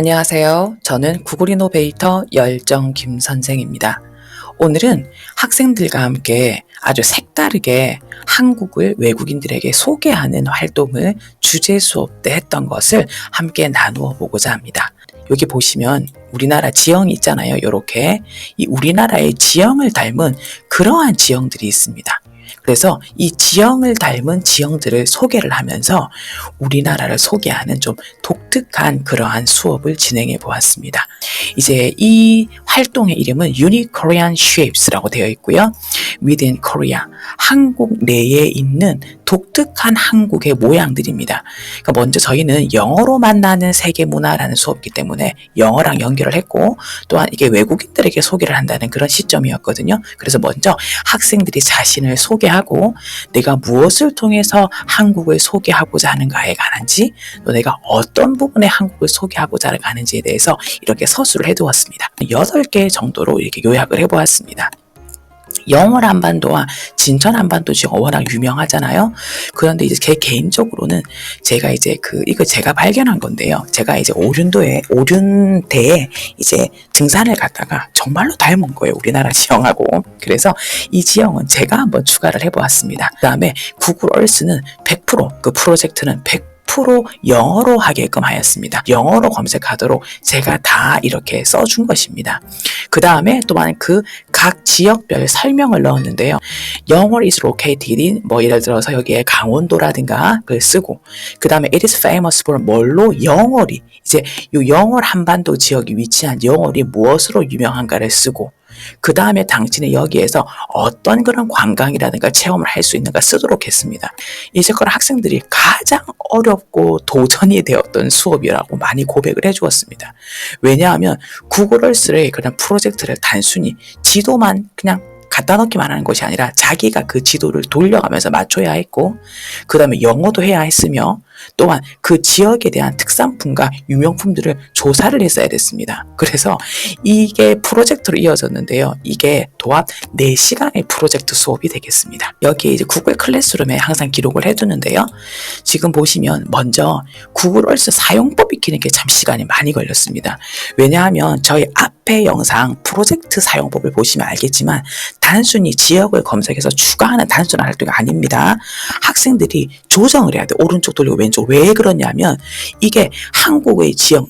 안녕하세요. 저는 구글 이노베이터 열정 김 선생입니다. 오늘은 학생들과 함께 아주 색다르게 한국을 외국인들에게 소개하는 활동을 주제 수업 때 했던 것을 함께 나누어 보고자 합니다. 여기 보시면 우리나라 지형이 있잖아요. 이렇게 이 우리나라의 지형을 닮은 그러한 지형들이 있습니다. 그래서 이 지형을 닮은 지형들을 소개를 하면서 우리나라를 소개하는 좀 독특한 그러한 수업을 진행해 보았습니다. 이제 이 활동의 이름은 Unique Korean Shapes라고 되어 있고요. Within Korea, 한국 내에 있는 독특한 한국의 모양들입니다. 그러니까 먼저 저희는 영어로 만나는 세계 문화라는 수업이기 때문에 영어랑 연결을 했고, 또한 이게 외국인들에게 소개를 한다는 그런 시점이었거든요. 그래서 먼저 학생들이 자신을 소개하고 내가 무엇을 통해서 한국을 소개하고자 하는가에 관한지, 또 내가 어떤 부분에 한국을 소개하고자 하는지에 대해서 이렇게 서술을 해두었습니다. 8개 정도로 이렇게 요약을 해보았습니다. 영월 한반도와 진천 한반도 지금 워낙 유명하잖아요. 그런데 이제 제 개인적으로는 제가 이제 이거 제가 발견한 건데요. 제가 이제 오륜대에 이제 등산을 갔다가 정말로 닮은 거예요. 우리나라 지형하고. 그래서 이 지형은 제가 한번 추가를 해보았습니다. 그 다음에 구글 얼스는 100% 그 프로젝트는 100% 영어로 하게끔 하였습니다. 영어로 검색하도록 제가 다 이렇게 써준 것입니다. 그 다음에 또한 그 각 지역별 설명을 넣었는데요. 영월 is located in 예를 들어서 여기에 강원도라든가 그걸 쓰고, 그 다음에 it is famous for 뭘로 영월이 이제 이 영월 한반도 지역이 위치한 영월이 무엇으로 유명한가를 쓰고, 그 다음에 당신은 여기에서 어떤 그런 관광이라든가 체험을 할 수 있는가 쓰도록 했습니다. 이제 그런 학생들이 가장 어렵고 도전이 되었던 수업이라고 많이 고백을 해주었습니다. 왜냐하면 구글 얼스의 그런 프로젝트를 단순히 지도만 그냥 갖다 넣기만 하는 것이 아니라 자기가 그 지도를 돌려가면서 맞춰야 했고, 그 다음에 영어도 해야 했으며, 또한 그 지역에 대한 특산품과 유명품들을 조사를 했어야 됐습니다. 그래서 이게 프로젝트로 이어졌는데요. 이게 도합 4시간의 프로젝트 수업이 되겠습니다. 여기에 이제 구글 클래스룸에 항상 기록을 해두는데요. 지금 보시면 먼저 구글 얼스 사용법 익히는 게 참 시간이 많이 걸렸습니다. 왜냐하면 저희 앞에 영상 프로젝트 사용법을 보시면 알겠지만 단순히 지역을 검색해서 추가하는 단순한 활동이 아닙니다. 학생들이 조정을 해야 돼. 오른쪽 돌리고 왼쪽. 왜 그러냐면 이게 한국의 지형,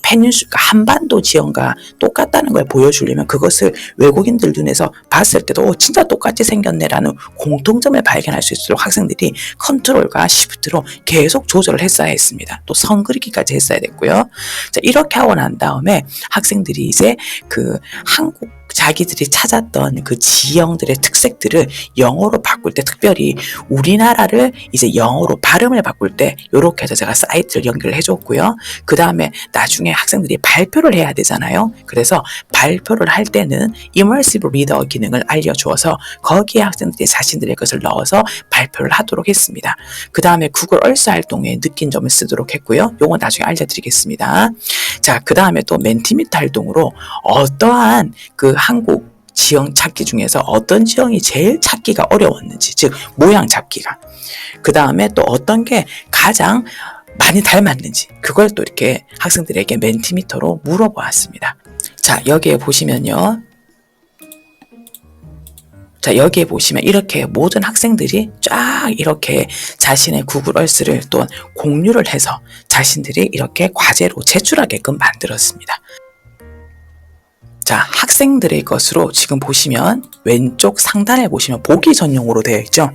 한반도 지형과 똑같다는 걸 보여주려면 그것을 외국인들 눈에서 봤을 때도 진짜 똑같이 생겼네라는 공통점을 발견할 수 있도록 학생들이 컨트롤과 시프트로 계속 조절을 했어야 했습니다. 또 선 그리기까지 했어야 됐고요. 자, 이렇게 하고 난 다음에 학생들이 이제 한국 자기들이 찾았던 그 지형들의 특색들을 영어로 바꿀 때, 특별히 우리나라를 이제 영어로 발음을 바꿀 때 이렇게 해서 제가 사이트를 연결을 해줬고요. 그 다음에 나중에 학생들이 발표를 해야 되잖아요. 그래서 발표를 할 때는 Immersive Reader 기능을 알려주어서 거기에 학생들이 자신들의 것을 넣어서 발표를 하도록 했습니다. 그 다음에 구글 얼스 활동에 느낀 점을 쓰도록 했고요. 요건 나중에 알려드리겠습니다. 자, 그 다음에 또 멘티미터 활동으로 어떠한 한국 지형 찾기 중에서 어떤 지형이 제일 찾기가 어려웠는지, 즉 모양 잡기가, 그 다음에 또 어떤 게 가장 많이 닮았는지 그걸 또 이렇게 학생들에게 멘티미터로 물어보았습니다. 자, 여기에 보시면요. 자, 여기에 보시면 이렇게 모든 학생들이 쫙 이렇게 자신의 구글 얼스를 또 공유를 해서 자신들이 이렇게 과제로 제출하게끔 만들었습니다. 자, 학생들의 것으로 지금 보시면 왼쪽 상단에 보시면 보기 전용으로 되어 있죠.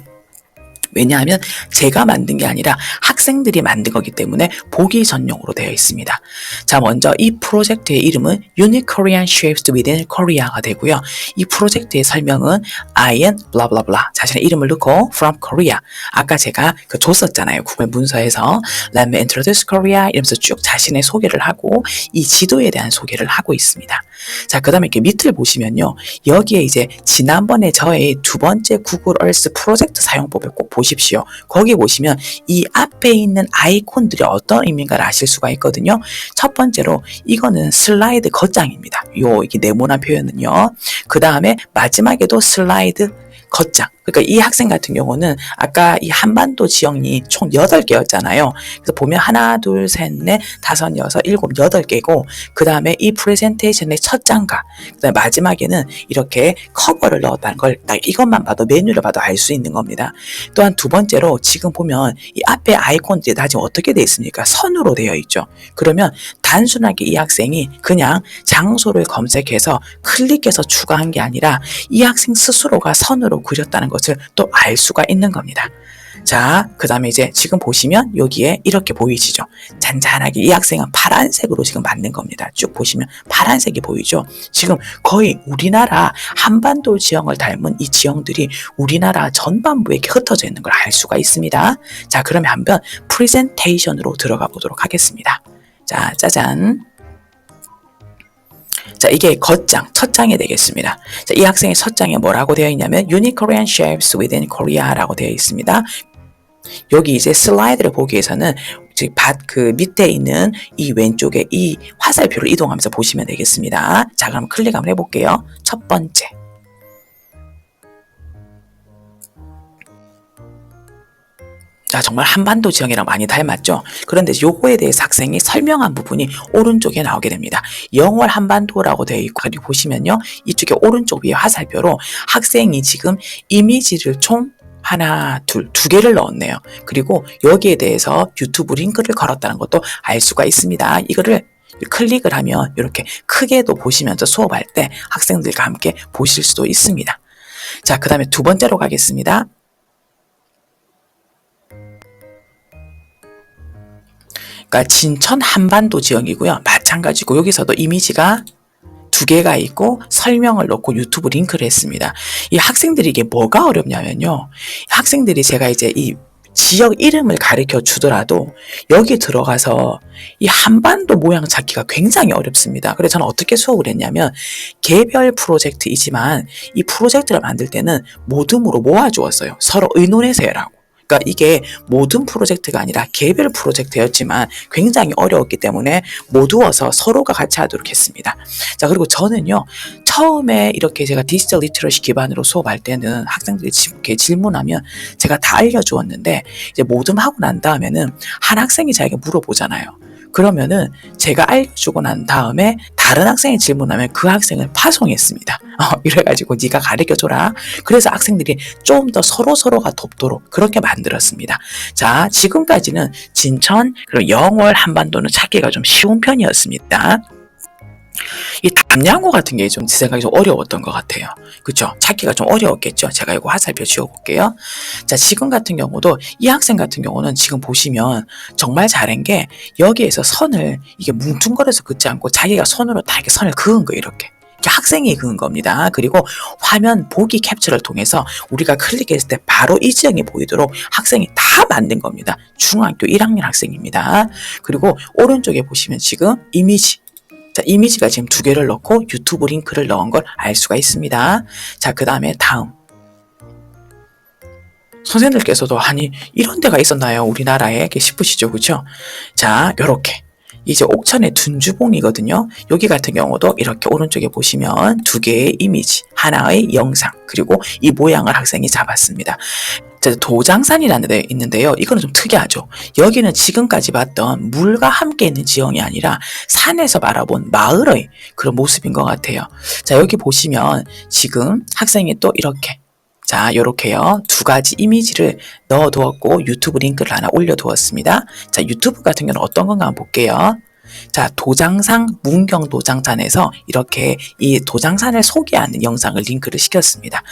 왜냐하면 제가 만든 게 아니라 학생들이 만든 거기 때문에 보기 전용으로 되어 있습니다. 자, 먼저 이 프로젝트의 이름은 Unique Korean Shapes Within Korea가 되고요. 이 프로젝트의 설명은 I am blah blah blah 자신의 이름을 넣고 from Korea, 아까 제가 줬었잖아요. 구글 문서에서 Let me introduce Korea 이러면서 쭉 자신의 소개를 하고 이 지도에 대한 소개를 하고 있습니다. 자, 그 다음에 이렇게 밑을 보시면요. 여기에 이제 지난번에 저의 2번째 구글 얼스 프로젝트 사용법을 꼭 보십시오. 거기 보시면 이 앞에 있는 아이콘들이 어떤 의미인가를 아실 수가 있거든요. 첫 번째로 이거는 슬라이드 겉장입니다. 이게 네모난 표현은요. 그 다음에 마지막에도 슬라이드 겉장, 그러니까 이 학생 같은 경우는 아까 이 한반도 지형이 총 8개였잖아요. 그래서 보면 하나, 둘, 셋, 넷, 다섯, 여섯, 일곱, 8개고 그 다음에 이 프레젠테이션의 첫 장과 그 다음에 마지막에는 이렇게 커버를 넣었다는 걸 딱 이것만 봐도 메뉴를 봐도 알 수 있는 겁니다. 또한 두 번째로 지금 보면 이 앞에 아이콘들이 다 지금 어떻게 되어 있습니까? 선으로 되어 있죠. 그러면 단순하게 이 학생이 그냥 장소를 검색해서 클릭해서 추가한 게 아니라 이 학생 스스로가 선으로 그렸다는 것을 또 알 수가 있는 겁니다. 자, 그 다음에 이제 지금 보시면 여기에 이렇게 보이시죠? 잔잔하게 이 학생은 파란색으로 지금 만든 겁니다. 쭉 보시면 파란색이 보이죠? 지금 거의 우리나라 한반도 지형을 닮은 이 지형들이 우리나라 전반부에 이렇게 흩어져 있는 걸 알 수가 있습니다. 자, 그러면 한번 프레젠테이션으로 들어가 보도록 하겠습니다. 자, 짜잔. 자, 이게 겉장, 첫 장이 되겠습니다. 자, 이 학생의 첫 장에 뭐라고 되어 있냐면 Unique Korean Shapes Within Korea라고 되어 있습니다. 여기 이제 슬라이드를 보기 위해서는 그 밑에 있는 이 왼쪽에 이 화살표를 이동하면서 보시면 되겠습니다. 자, 그럼 클릭 한번 해볼게요. 첫 번째. 자, 정말 한반도 지형이랑 많이 닮았죠? 그런데 요거에 대해서 학생이 설명한 부분이 오른쪽에 나오게 됩니다. 영월 한반도라고 되어 있고, 그리고 보시면요. 이쪽에 오른쪽 위에 화살표로 학생이 지금 이미지를 총 하나, 두 개를 넣었네요. 그리고 여기에 대해서 유튜브 링크를 걸었다는 것도 알 수가 있습니다. 이거를 클릭을 하면 이렇게 크게도 보시면서 수업할 때 학생들과 함께 보실 수도 있습니다. 자, 그 다음에 두 번째로 가겠습니다. 그러니까 진천 한반도 지역이고요. 마찬가지고 여기서도 이미지가 2개가 있고 설명을 넣고 유튜브 링크를 했습니다. 이 학생들이 이게 뭐가 어렵냐면요. 학생들이 제가 이제 이 지역 이름을 가르쳐 주더라도 여기 들어가서 이 한반도 모양 찾기가 굉장히 어렵습니다. 그래서 저는 어떻게 수업을 했냐면 개별 프로젝트이지만 이 프로젝트를 만들 때는 모둠으로 모아주었어요. 서로 의논해서 해라고. 그러니까 이게 모든 프로젝트가 아니라 개별 프로젝트였지만 굉장히 어려웠기 때문에 모두어서 서로가 같이 하도록 했습니다. 자, 그리고 저는요, 처음에 이렇게 제가 디지털 리터러시 기반으로 수업할 때는 학생들이 이렇게 질문하면 제가 다 알려주었는데 이제 모둠하고 난 다음에는 한 학생이 자기가 물어보잖아요. 그러면은 제가 알려주고 난 다음에 다른 학생이 질문하면 그 학생을 파송했습니다. 이래가지고 네가 가르쳐줘라. 그래서 학생들이 좀 더 서로가 돕도록 그렇게 만들었습니다. 자, 지금까지는 진천 그리고 영월 한반도는 찾기가 좀 쉬운 편이었습니다. 이 담양호 같은 게 좀 제 생각에 좀 어려웠던 것 같아요. 그쵸? 찾기가 좀 어려웠겠죠? 제가 이거 화살표 지워볼게요. 자, 지금 같은 경우도 이 학생 같은 경우는 지금 보시면 정말 잘한 게 여기에서 선을 이게 뭉뚱거려서 긋지 않고 자기가 손으로 다 이렇게 선을 그은 거예요. 이렇게 학생이 그은 겁니다. 그리고 화면 보기 캡처를 통해서 우리가 클릭했을 때 바로 이 지형이 보이도록 학생이 다 만든 겁니다. 중학교 1학년 학생입니다. 그리고 오른쪽에 보시면 지금 이미지, 자, 이미지가 지금 2개를 넣고 유튜브 링크를 넣은 걸 알 수가 있습니다. 자, 그 다음에 다음. 선생님들께서도 아니 이런 데가 있었나요? 우리나라에 이렇게 싶으시죠, 그렇죠? 자, 요렇게 이제 옥천의 둔주봉이거든요. 여기 같은 경우도 이렇게 오른쪽에 보시면 2개의 이미지, 하나의 영상, 그리고 이 모양을 학생이 잡았습니다. 도장산이라는 데 있는데요. 이거는 좀 특이하죠. 여기는 지금까지 봤던 물과 함께 있는 지형이 아니라 산에서 바라본 마을의 그런 모습인 것 같아요. 자, 여기 보시면 지금 학생이 또 이렇게 자, 요렇게요. 2가지 이미지를 넣어두었고 유튜브 링크를 하나 올려두었습니다. 자, 유튜브 같은 경우는 어떤 건가 한번 볼게요. 자, 도장산 문경 도장산에서 이렇게 이 도장산을 소개하는 영상을 링크를 시켰습니다.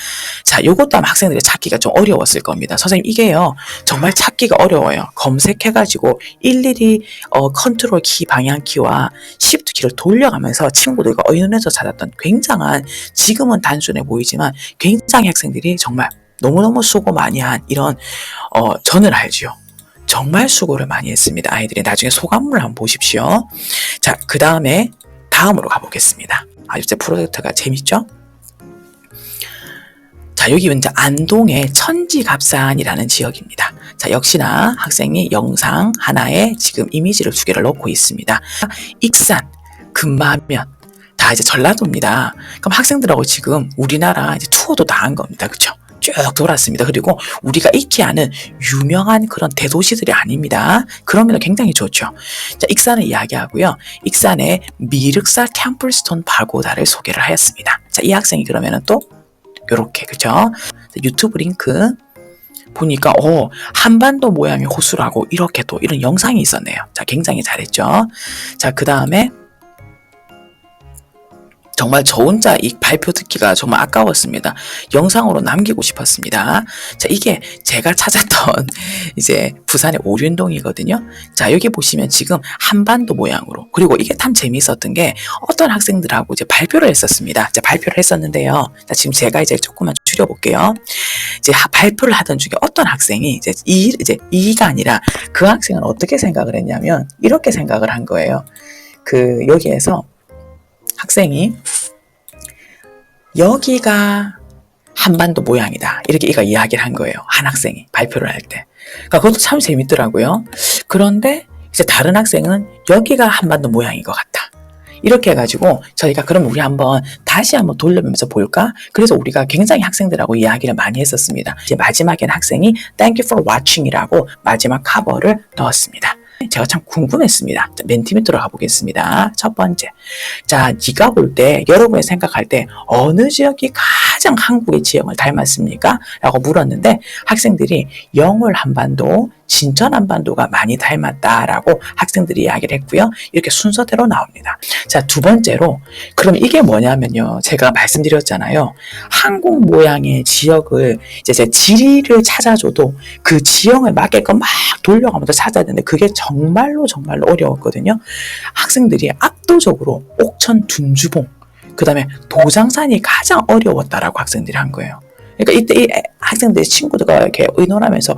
자, 요것도 아마 학생들이 찾기가 좀 어려웠을 겁니다. 선생님, 이게요 정말 찾기가 어려워요. 검색해가지고 일일이 컨트롤 키, 방향 키와 시프트 키를 돌려가면서 친구들과 의논해서 찾았던 굉장한, 지금은 단순해 보이지만 굉장히 학생들이 정말 너무너무 수고 많이 한 이런 저는 알죠. 정말 수고를 많이 했습니다. 아이들이 나중에 소감물을 한번 보십시오. 자, 그 다음에 다음으로 가보겠습니다. 이제 프로젝트가 재밌죠? 자, 여기 이제 안동의 천지갑산이라는 지역입니다. 자, 역시나 학생이 영상 하나에 지금 이미지를 2개를 넣고 있습니다. 익산, 금마면, 자, 이제 전라도입니다. 그럼 학생들하고 지금 우리나라 이제 투어도 다 한 겁니다. 그쵸? 쭉 돌았습니다. 그리고 우리가 익히 아는 유명한 그런 대도시들이 아닙니다. 그러면 굉장히 좋죠. 자, 익산을 이야기하고요. 익산의 미륵사 템플스톤 파고다를 소개를 하였습니다. 자, 이 학생이 그러면은 또 요렇게, 그죠? 유튜브 링크 보니까 한반도 모양의 호수라고 이렇게 또 이런 영상이 있었네요. 자, 굉장히 잘했죠. 자, 그 다음에 정말 저 혼자 이 발표 듣기가 정말 아까웠습니다. 영상으로 남기고 싶었습니다. 자, 이게 제가 찾았던 이제 부산의 오륜동이거든요. 자, 여기 보시면 지금 한반도 모양으로, 그리고 이게 참 재미있었던 게 어떤 학생들하고 이제 발표를 했었습니다. 자, 발표를 했었는데요. 자, 지금 제가 이제 조금만 줄여볼게요. 이제 발표를 하던 중에 어떤 학생이 이제 이가 아니라 그 학생은 어떻게 생각을 했냐면 이렇게 생각을 한 거예요. 여기에서 학생이 여기가 한반도 모양이다. 이렇게 얘가 이야기를 한 거예요. 한 학생이 발표를 할 때. 그러니까 그것도 참 재밌더라고요. 그런데 이제 다른 학생은 여기가 한반도 모양인 것 같다. 이렇게 해가지고 저희가 그럼 우리 다시 한번 돌려보면서 볼까? 그래서 우리가 굉장히 학생들하고 이야기를 많이 했었습니다. 이제 마지막에는 학생이 Thank you for watching이라고 마지막 커버를 넣었습니다. 제가 참 궁금했습니다. 맨 팀에 들어가 보겠습니다. 첫 번째. 자, 네가 볼 때, 여러분이 생각할 때 어느 지역이 가장 한국의 지형을 닮았습니까? 라고 물었는데 학생들이 영월 한반도, 진천 한반도가 많이 닮았다라고 학생들이 이야기를 했고요. 이렇게 순서대로 나옵니다. 자, 두 번째로 그럼 이게 뭐냐면요. 제가 말씀드렸잖아요. 한국 모양의 지역을 이제 제 지리를 찾아줘도 그 지형을 맞게끔 막 돌려가면서 찾아야 되는데 그게 정말로 어려웠거든요. 학생들이 압도적으로 옥천 둔주봉, 그 다음에 도장산이 가장 어려웠다라고 학생들이 한 거예요. 그러니까 이때 이 학생들의 친구들과 이렇게 의논하면서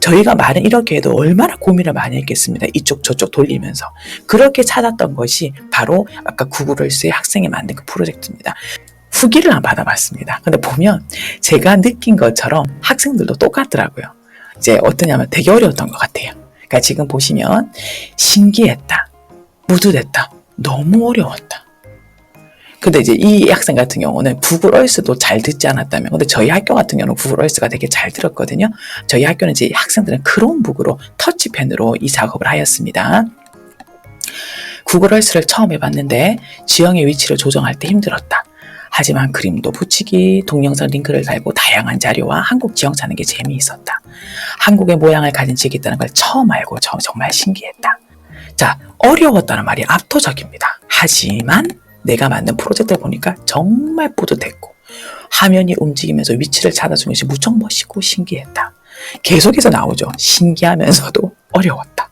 저희가 말은 이렇게 해도 얼마나 고민을 많이 했겠습니다. 이쪽 저쪽 돌리면서. 그렇게 찾았던 것이 바로 아까 구글얼스의 학생이 만든 그 프로젝트입니다. 후기를 한번 받아봤습니다. 근데 보면 제가 느낀 것처럼 학생들도 똑같더라고요. 이제 어떠냐면 되게 어려웠던 것 같아요. 그러니까 지금 보시면 신기했다, 무드됐다, 너무 어려웠다. 근데 이제 이 학생 같은 경우는 구글얼스도 잘 듣지 않았다면, 근데 저희 학교 같은 경우는 구글얼스가 되게 잘 들었거든요. 저희 학교는 이제 학생들은 크롬북으로 터치펜으로 이 작업을 하였습니다. 구글얼스를 처음 해봤는데 지형의 위치를 조정할 때 힘들었다. 하지만 그림도 붙이기, 동영상 링크를 달고 다양한 자료와 한국 지형 찾는 게 재미있었다. 한국의 모양을 가진 지역이 있다는 걸 처음 알고 정말 신기했다. 자, 어려웠다는 말이 압도적입니다. 하지만 내가 만든 프로젝트를 보니까 정말 뿌듯했고 화면이 움직이면서 위치를 찾아주는 것이 무척 멋있고 신기했다. 계속해서 나오죠. 신기하면서도 어려웠다.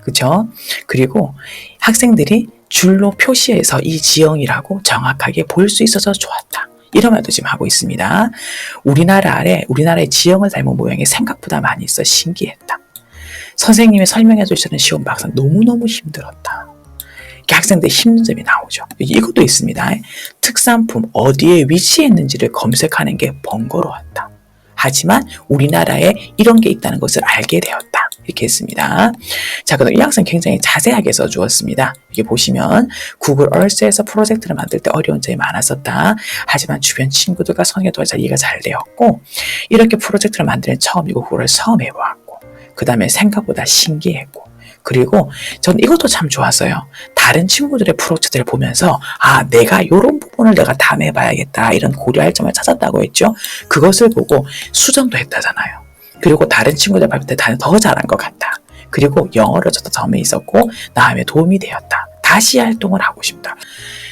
그렇죠? 그리고 학생들이 줄로 표시해서 이 지형이라고 정확하게 볼 수 있어서 좋았다. 이런 말도 지금 하고 있습니다. 우리나라의 지형을 닮은 모양이 생각보다 많이 있어 신기했다. 선생님이 설명해 주시는 시험 박사 너무너무 힘들었다. 학생들의 힘든 점이 나오죠. 이것도 있습니다. 특산품 어디에 위치했는지를 검색하는 게 번거로웠다. 하지만 우리나라에 이런 게 있다는 것을 알게 되었다. 이렇게 했습니다. 자, 그럼 이 학생 굉장히 자세하게 써주었습니다. 여기 보시면 구글 얼스에서 프로젝트를 만들 때 어려운 점이 많았었다. 하지만 주변 친구들과 성의 도와서 이해가 잘 되었고 이렇게 프로젝트를 만드는 처음이고 그걸 처음 해보았고 그 다음에 생각보다 신기했고 그리고 전 이것도 참 좋았어요. 다른 친구들의 프로젝트를 보면서 내가 이런 부분을 내가 담아봐야겠다 이런 고려할 점을 찾았다고 했죠. 그것을 보고 수정도 했다잖아요. 그리고 다른 친구들 발표 때 나는 더 잘한 것 같다. 그리고 영어를 저도 점이 있었고 다음에 도움이 되었다. 다시 활동을 하고 싶다.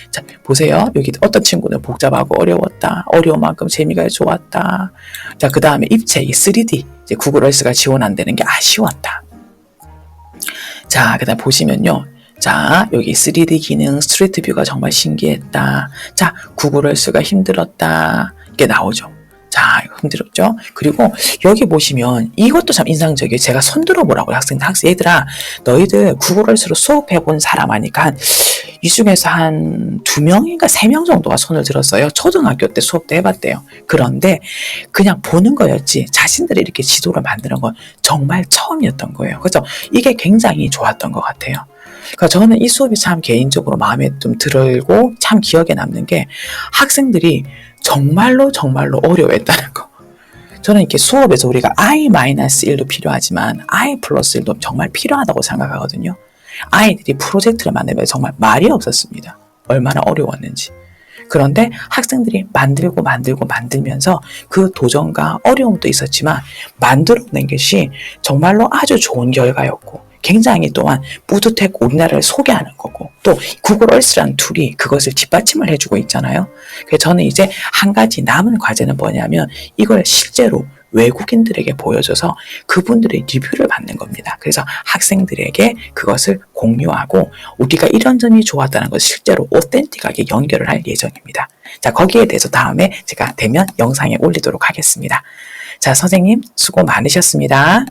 자, 보세요. 여기 어떤 친구는 복잡하고 어려웠다. 어려운 만큼 재미가 좋았다. 자, 그 다음에 입체, 3D. 이제 구글 얼스가 지원 안 되는 게 아쉬웠다. 자, 그 다음 보시면요. 자, 여기 3D 기능, 스트리트 뷰가 정말 신기했다. 자, 구글 얼스가 힘들었다. 이게 나오죠. 자, 힘들었죠? 그리고 여기 보시면 이것도 참 인상적이에요. 제가 손 들어보라고요. 얘들아, 너희들 구글 얼스로 수업해본 사람 하니까 이 중에서 한 2명인가 3명 정도가 손을 들었어요. 초등학교 때 수업 때 해봤대요. 그런데 그냥 보는 거였지 자신들이 이렇게 지도를 만드는 건 정말 처음이었던 거예요. 그래서 이게 굉장히 좋았던 것 같아요. 그러니까 저는 이 수업이 참 개인적으로 마음에 좀 들고 참 기억에 남는 게 학생들이 정말로 어려워했다는 거. 저는 이렇게 수업에서 우리가 I-1도 필요하지만 I+1도 정말 필요하다고 생각하거든요. 아이들이 프로젝트를 만들면 정말 말이 없었습니다. 얼마나 어려웠는지. 그런데 학생들이 만들면서 그 도전과 어려움도 있었지만 만들어낸 것이 정말로 아주 좋은 결과였고 굉장히 또한 뿌듯했고 우리나라를 소개하는 거고 또 구글 얼스라는 툴이 그것을 뒷받침을 해주고 있잖아요. 그래서 저는 이제 한 가지 남은 과제는 뭐냐면 이걸 실제로 외국인들에게 보여줘서 그분들의 리뷰를 받는 겁니다. 그래서 학생들에게 그것을 공유하고 우리가 이런 점이 좋았다는 것을 실제로 오텐틱하게 연결을 할 예정입니다. 자, 거기에 대해서 다음에 제가 되면 영상에 올리도록 하겠습니다. 자, 선생님 수고 많으셨습니다.